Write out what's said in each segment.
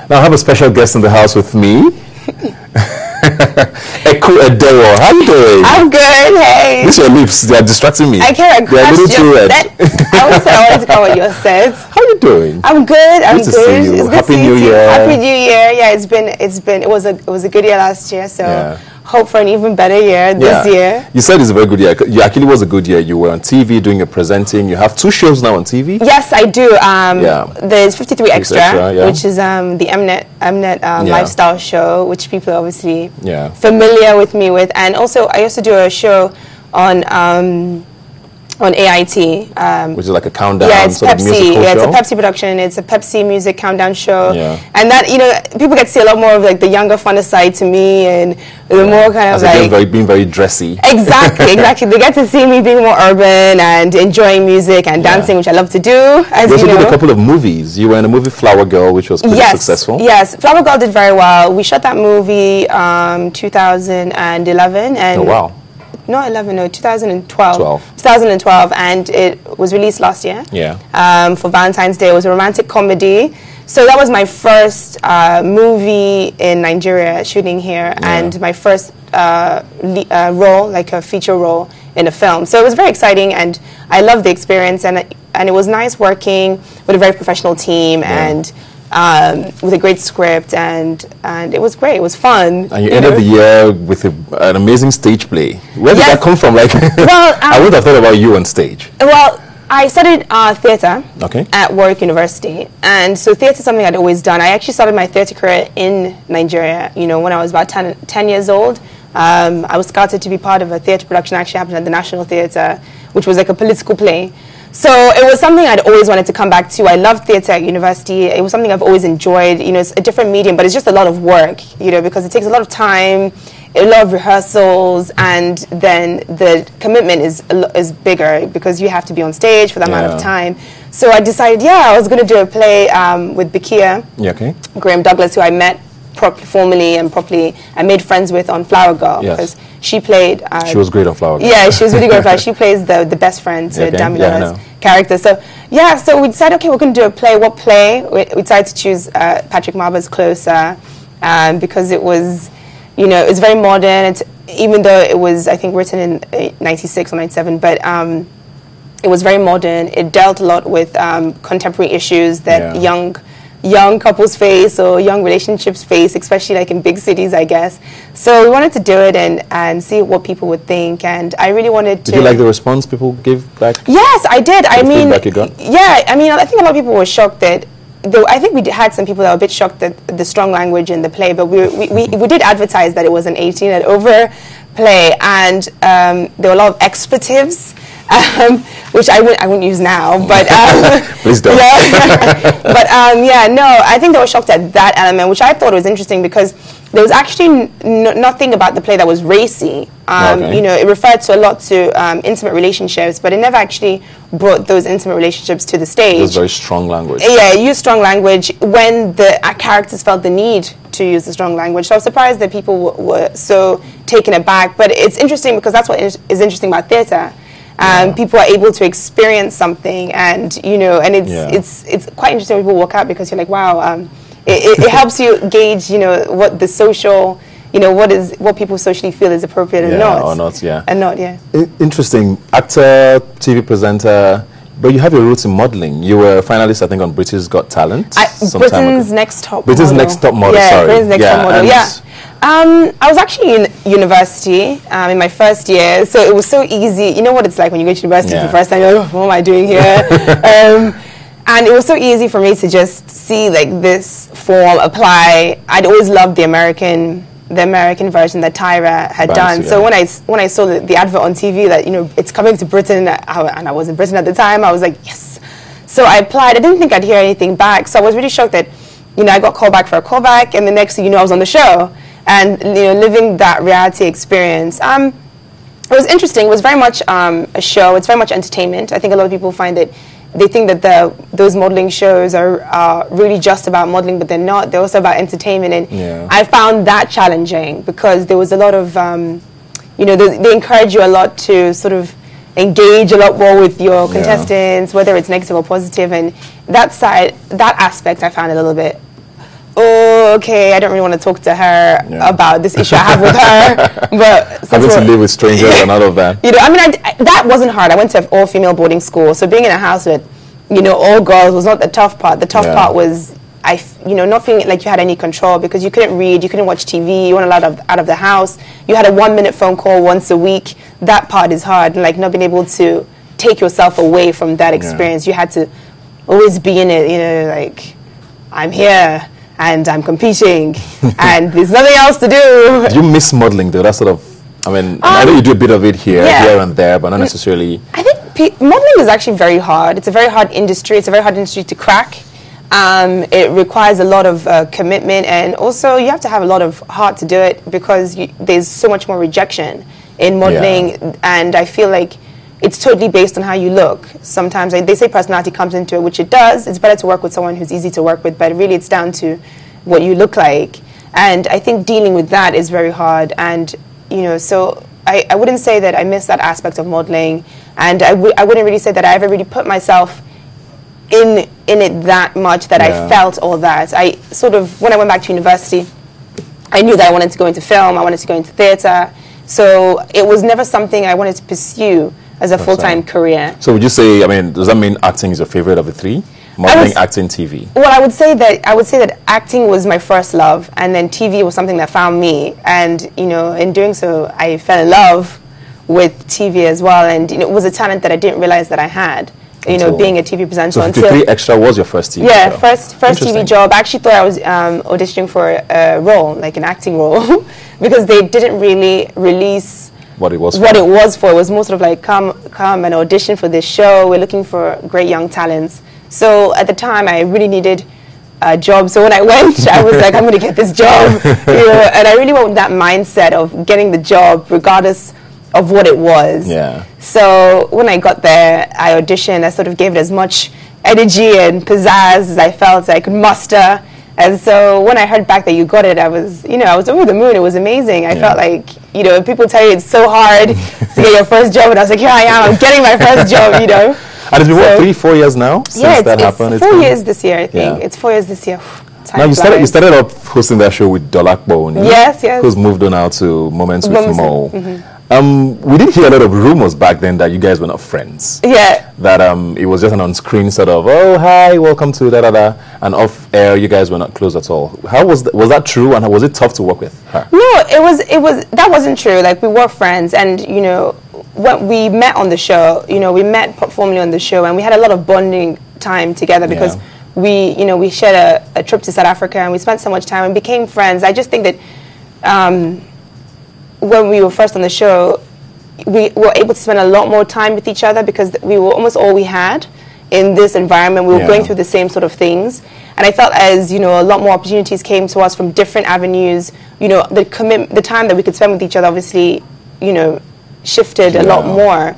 Now I have a special guest in the house with me. Eku Edewo, how you doing? I'm good, hey. These are your lips, they are distracting me. I can't They're a little too red. I always say what your sets. How you doing? I'm good, I'm good. good. To see you. It's Happy New Year. Happy New Year. Yeah, it was a good year last year, so yeah. Hope for an even better year this year. You said it's a very good year. It actually was a good year. You were on TV doing your presenting. You have 2 shows now on TV? Yes, I do. There's 53 Extra, which is the Mnet lifestyle show, which people are obviously familiar with me with. And also, I used to do a show on AIT. Which is like a countdown it's sort Pepsi. Of musical it's show? A Pepsi production. It's a Pepsi music countdown show. And that, people get to see a lot more of like the younger, funner side to me and the more kind of like... being very dressy. Exactly, exactly. They get to see me being more urban and enjoying music and dancing, which I love to do. As you also did a couple of movies. You were in a movie Flower Girl, which was pretty successful. Yes, Flower Girl did very well. We shot that movie 2011. And oh, wow. Not 11, no, 2012. 2012, and it was released last year. For Valentine's Day. It was a romantic comedy. So that was my first movie in Nigeria, shooting here, and my first role, like a feature role in a film. So it was very exciting, and I loved the experience, and it was nice working with a very professional team and with a great script, and it was great. It was fun. And you ended the year with an amazing stage play. Where did that come from? Like, well, I wouldn't have thought about you on stage. Well, I studied theatre at Warwick University, and so theatre is something I'd always done. I actually started my theatre career in Nigeria. When I was about 10 years old. I was scouted to be part of a theatre production actually happened at the National Theatre, which was like a political play. So it was something I'd always wanted to come back to. I loved theatre at university. It was something I've always enjoyed. It's a different medium, but it's just a lot of work, because it takes a lot of time, a lot of rehearsals, and then the commitment is bigger because you have to be on stage for that amount of time. So I decided, I was going to do a play with Bikia, Graham Douglas, who I met formally and properly and made friends with on Flower Girl because she played... she was great on Flower Girl. Yeah, she was really great. She plays the best friend to Damilo's character. So, so we decided, we're going to do a play. What play? We decided to choose Patrick Marber's Closer because it was, it's very modern. Even though it was, I think, written in 96 or 97, but it was very modern. It dealt a lot with contemporary issues that young couples face or young relationships face, especially like in big cities, I guess. So we wanted to do it and see what people would think, and I really wanted to... Did you like the response people gave back? Yes, I did. I mean, feedback you got? I think a lot of people were shocked that... I think we had some people that were a bit shocked at the strong language in the play, but we did advertise that it was an 18 and over play, and there were a lot of expletives, which I wouldn't use now, but please don't. I think they were shocked at that element, which I thought was interesting because there was actually nothing about the play that was racy. It referred to a lot to intimate relationships, but it never actually brought those intimate relationships to the stage. It was very strong language. Yeah, it used strong language when the characters felt the need to use the strong language. So I was surprised that people were so taken aback. But it's interesting because that's what is interesting about theatre. People are able to experience something, and and it's quite interesting when people walk out because you're like, wow. It helps you gauge, what the social, what people socially feel is appropriate and not. Or not, And not, Interesting. Actor, TV presenter, but you have your roots in modeling. You were a finalist, I think, on Britain's Got Talent. Britain's Next Top Model. Britain's Next Top Model, sorry. Britain's Next Top Model, I was actually in university in my first year, so it was so easy. You know what it's like when you go to university for the first time, you're like, what am I doing here? And it was so easy for me to just see like this form apply. I'd always loved the American version that Tyra had done. So when I saw the advert on TV that it's coming to Britain, and I was in Britain at the time, I was like, yes. So I applied. I didn't think I'd hear anything back. So I was really shocked that I got called back for a callback, and the next thing I was on the show and living that reality experience. It was interesting. It was very much a show. It's very much entertainment. I think a lot of people find that. They think that those modeling shows are really just about modeling, but they're not. They're also about entertainment, and I found that challenging because there was a lot of, they encourage you a lot to sort of engage a lot more with your contestants, whether it's negative or positive, and that aspect I found a little bit, oh, okay, I don't really want to talk to her about this issue I have with her. But having to live with strangers and all of that. You know, I mean, that wasn't hard. I went to an all-female boarding school, so being in a house with, you know, all girls was not the tough part. The tough part was, not feeling like you had any control, because you couldn't read, you couldn't watch TV, you weren't allowed out of the house. You had a 1-minute phone call once a week. That part is hard, like not being able to take yourself away from that experience. You had to always be in it, you know, like, I'm here and I'm competing and there's nothing else to do. Do you miss modeling though? That sort of, I mean, I know you do a bit of it here and there, but not necessarily. I think modeling is actually very hard. It's a very hard industry. It's a very hard industry to crack. It requires a lot of commitment, and also you have to have a lot of heart to do it, because there's so much more rejection in modeling, and I feel like it's totally based on how you look. Sometimes they say personality comes into it, which it does. It's better to work with someone who's easy to work with, but really it's down to what you look like. And I think dealing with that is very hard. And, you know, so I wouldn't say that I miss that aspect of modeling. And I wouldn't really say that I ever really put myself in it that much that I felt all that. I sort of, when I went back to university, I knew that I wanted to go into film, I wanted to go into theatre. So it was never something I wanted to pursue as a full-time career. So would you say, I mean, does that mean acting is your favorite of the three? Modeling, acting, TV? Well, I would say that acting was my first love, and then TV was something that found me. And, you know, in doing so, I fell in love with TV as well. And, you know, it was a talent that I didn't realize that I had, you know, being a TV presenter. So 53 Extra was your first TV job? Yeah, first TV job. I actually thought I was auditioning for a role, like an acting role, because they didn't really release what it was for. It was more sort of like, come and audition for this show. We're looking for great young talents. So at the time, I really needed a job. So when I went, I was like, I'm going to get this job. You know, and I really went with that mindset of getting the job regardless of what it was. Yeah. So when I got there, I auditioned. I sort of gave it as much energy and pizzazz as I felt I could muster. And so when I heard back that you got it, I was over the moon. It was amazing. I felt like, you know, people tell you it's so hard to get your first job, and I was like, here I am, I'm getting my first job, you know. And it's been, what, 3-4 years now since that happened? It's 4 years this year, I think. It's 4 years this year. Now, you started off hosting that show with Dolakbo, yes, who's moved on now to Moments with Mo. We did hear a lot of rumors back then that you guys were not friends. Yeah. That it was just an on-screen sort of, oh, hi, welcome to da-da-da, and off-air, you guys were not close at all. How was that true, and was it tough to work with her? No, that wasn't true. Like, we were friends, and, you know, when we met on the show, you know, we met formally on the show, and we had a lot of bonding time together, because we shared a trip to South Africa, and we spent so much time and became friends. I just think that when we were first on the show, we were able to spend a lot more time with each other, because we were almost all we had in this environment. We were going through the same sort of things. And I felt as, you know, a lot more opportunities came to us from different avenues. You know, the time that we could spend with each other, obviously, you know, shifted a lot more.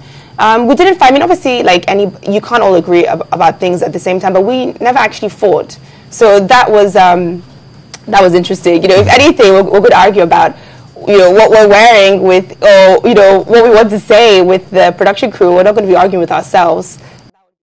We didn't fight. I mean, obviously, like you can't all agree about things at the same time, but we never actually fought. So that was interesting. You know, if anything, we could argue about, you know, what we're wearing with, or, you know, what we want to say with the production crew. We're not going to be arguing with ourselves.